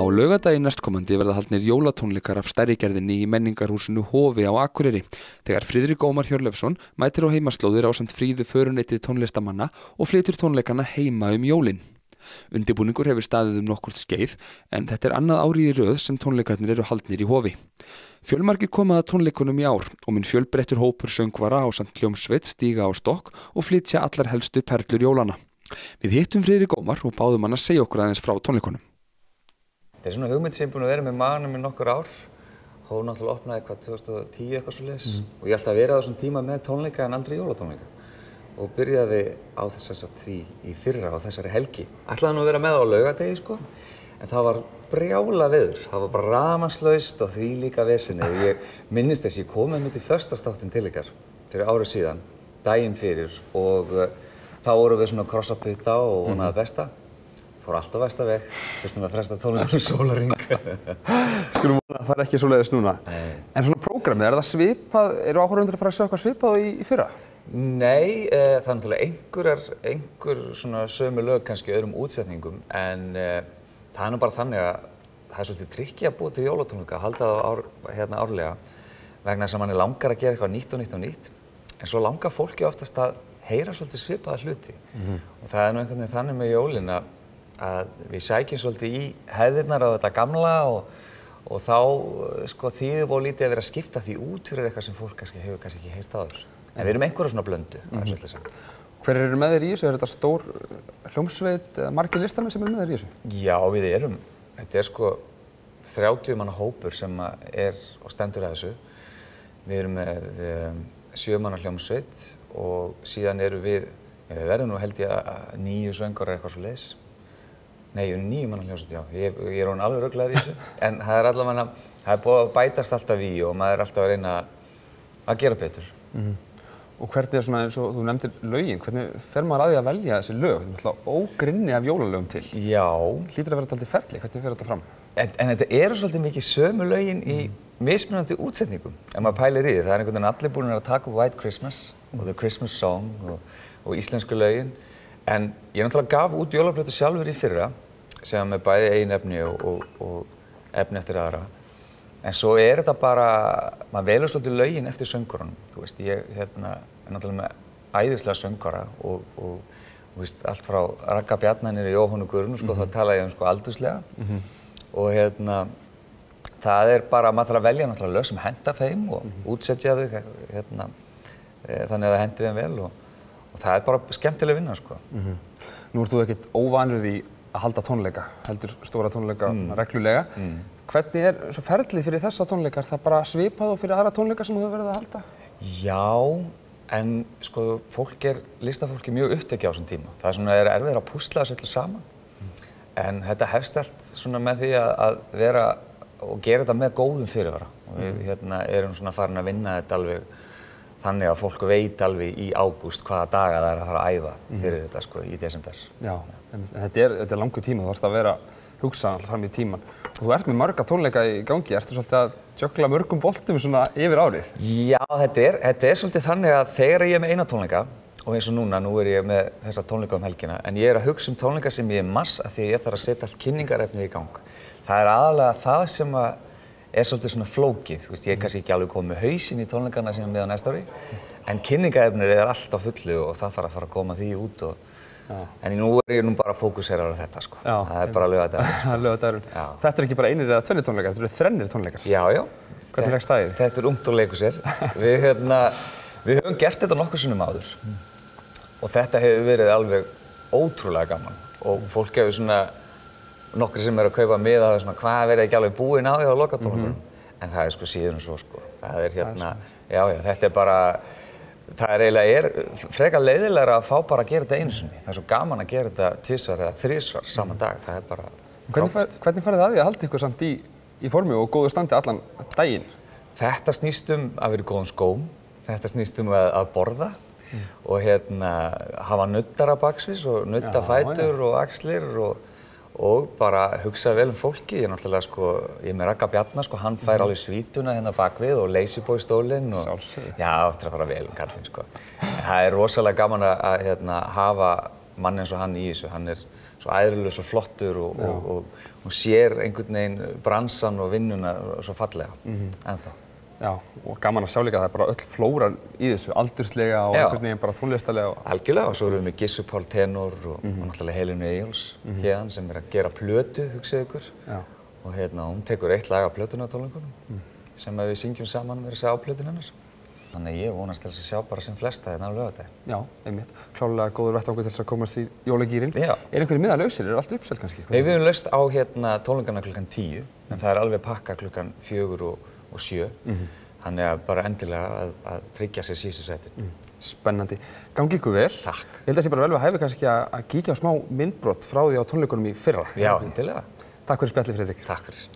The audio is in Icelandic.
laugardaginn næstkomandi verða haldnir jólatónleikar af stærri gerðinni í menningarhúsinu Hofi á Akureyri þegar Friðrik Ómar Hjörleifsson mætir á heimaslóðir ásamt Fríðu föruneytið tónlistamanna og flytur tónleikana heima jólin. Undirbúningur hefur staðið nokkurt skeið en þetta annað árið í röð sem tónleikarnir eru haldnir í Hofi. Fjölmargir koma að tónleikunum í ár og minn fjölbreyttur hópur söngvara ásamt hljómsveit stíga á stokk og flytja allar helstu perlur jólana. Við hittum Friðrik Ómar og báðum hann að segja okkur aðeins frá tónleikunum. Þetta svona hugmynd sem ég búin að vera með maganum í nokkur ár. Hóf náttúrulega opnaði 2010 eitthvað svoleiðis og ég alltaf verið á þessum tíma með tónleika en aldrei jólatónleika. Og byrjaði á því í fyrra á þessari helgi. Ætlaði nú að vera með á laugardegi sko, en það var brjála veður. Það var bara rafmagnslaust og þvílíka vesenni. Ég minnist þess ég kom einmitt í föstudagstátinn til ykkar fyrir ári síðan, daginn fyrir og þá vorum við svona krossaputta og vonaði besta. Fór alltaf versta veg, þurftum að fresta tónleikunum sólarhring. Skulum vona að það ekki svoleiðis núna. Nei. En svona prógramið, það svipað, eru áhorfendur að fara að sjá eitthvað svipað í fyrra? Nei, það er náttúrulega einhver svona sömu lög kannski öðrum útsetningum, en það er nú bara þannig að það er svolítið trikki að búa til jólatónleika, að halda það árlega, vegna þess að manni langar að gera eitthvað nýtt og nýtt, en svo langar fólki oftast að heyra svolítið svipaða hluti. Og það er nú einhvern veginn þannig með jólin að við sækjum svolítið í hefðirnar á þetta gamla og þá sko þýðir búið lítið að vera að skipta því út fyrir eitthvað sem fólk hefur kannski ekki heyrt áður. En við erum einhverja svona blöndu, það er svolítið sagt. Hver eru með þér í þessu? Er þetta stór hljómsveit eða margir listamenn sem eru með þér í þessu? Já, við erum. Þetta sko 30 manna hópur sem er og stendur að þessu. Við erum með 7 manna hljómsveit og síðan eru við verðum nú held ég að 9 söngvarar eitthvað svoleiðis. Nei, 9 manna hljómsveit, já. Ég er orðinn alveg ruglaður í þessu. En það er allavega, það er búið að bætast alltaf í og maður er alltaf að reyna að gera betur. Og hvernig er svona eins og þú nefndir lögin, hvernig fer maður að því að velja þessi lög? Það er náttúrulega ógrynni af jólalögum til. Já. Hlýtur að vera dálítið ferli, hvernig fer þetta fram? En þetta eru svolítið mikið sömu lögin í mismunandi útsetningum, ef maður pælir í því. Það er einhvern veginn allir búin að taka White Christmas og The Christmas Song og íslensku lögin. En ég náttúrulega gaf út jólaplötu sjálfur í fyrra, sem með bæði eigin efni og efni eftir aðra. En svo er þetta bara, maður velur svolítið lögin eftir söngvarunum. Þú veist, ég er náttúrulega með æðislega söngvara og veist, allt frá Ragga Bjarna niður í Jóhannu Guðrúnu, sko, þá tala ég sko aldurslega. Og það er bara, maður þarf að velja náttúrulega lög sem henta þeim og útsetja þau, þannig að það hendi þeim vel og það er bara skemmtileg vinna, sko. Nú ert þú ekkert óvanur í að halda tónleika, heldur stóra tónleika reglulega. Hvernig er svo ferlið fyrir þessa tónleika? Er það bara svipað og fyrir aðra tónleika sem þú hefur verið að halda? Já, en sko listafólk er mjög upptekið á þessum tíma. Það er svona erfiðara að púsla þessu öllu saman. En þetta hefst allt svona með því að vera og gera þetta með góðum fyrirvara. Og við erum svona farin að vinna þetta alveg þannig að fólk veit alveg í ágúst hvaða daga það er að fara að æfa fyrir þetta sko í desember. Já, en þetta er langur tíma, þú þarfst að vera hugsa alltaf fram í tíman. Og þú ert með marga tónleika í gangi, ertu svolítið að jökla mörgum boltum svona yfir árið? Já, þetta er svolítið þannig að þegar ég er með eina tónleika, og eins og nú er ég með þessa tónleika helgina, en ég er að hugsa tónleika sem ég er mars af því ég þarf að setja allt kynningarefni í gang. Það er aðalega það sem er svolítið svona flókið, þú veist, ég er kannski ekki alveg komið með hausinn í tónleikana sem er með á næsta ári, en kynningarefnið er allt á fullu og það þarf að fara að koma því út en nú er ég bara að fókusera á þetta, sko. Já, það er bara laugardagurinn. Laugardagurinn. Þetta er ekki bara einir eða tvennir tónleikar, þetta eru þrennir tónleikar. Já. Hvernig leggst það í þig? Þetta er ungt og leikhúsið. Við höfum gert þetta nokkur sinnum áður og þetta hefur verið alveg ótrúlega gaman og fólk hefur svona nokkri sem eru að kaupa miða og svona hvað verið ekki alveg búin á því á lokatónleikunum. En það er sko síður en svo, sko. Það er já, þetta er bara, það er eiginlega frekar leiðilegra að fá bara að gera þetta einu sinni. Það er svo gaman að gera þetta 2 eða 3 saman dag. Það er bara Hvernig farið það að halda ykkur samt í formi og góðu standi allan daginn? Þetta snýst að vera í góðum skóm. Þetta snýst að borða og hafa nuddara baksvís og nudda fætur og axlir og bara hugsa vel fólki. Ég er náttúrulega sko, ég er með Ragga Bjarna, sko, hann fær alveg svítuna hérna bakvið og Lazyboy stólinn og já, eftir að fara vel kallinn, sko. Það er rosalega gaman að hafa mann eins og hann í þessu. Hann er svo æðrulegur, svo flottur og sér einhvern veginn bransan og vinnuna svo fallega ennþá. Já, og gaman að sjá líka að það bara öll flóran í þessu, aldurslega og einhvern veginn bara tónlistarlega. Algjörlega, og svo erum við með Gissu Pál tenor og náttúrulega Helenu Eyjóls héðan sem að gera plötu, hugsið ykkur. Og hún tekur eitt lag af plötuna á tónleikunum sem við syngjum saman með þessi á plötun hennar. Þannig að ég vonast til þess að sjá bara sem flesta hérna á laugardegi. Já, einmitt. Klárlega góður vettvangur til þess að komast í jólagýrin. Já. Einhverjir miðar lausir? Er allt uppselt kannski? Nei, við höfum laust á tónleikana klukkan 10, en það alveg pakka klukkan 4 og 7. Þannig að bara endilega að tryggja sér síðustu sætin. Spennandi. Gangi ykkur vel. Takk. Ég held að það sé bara vel við hæfi kannski að kíkja á smá myndbrot frá því á tónleikunum í fyrra. Já, endilega. Takk fyrir spjallið, Friðrik. Takk fyrir.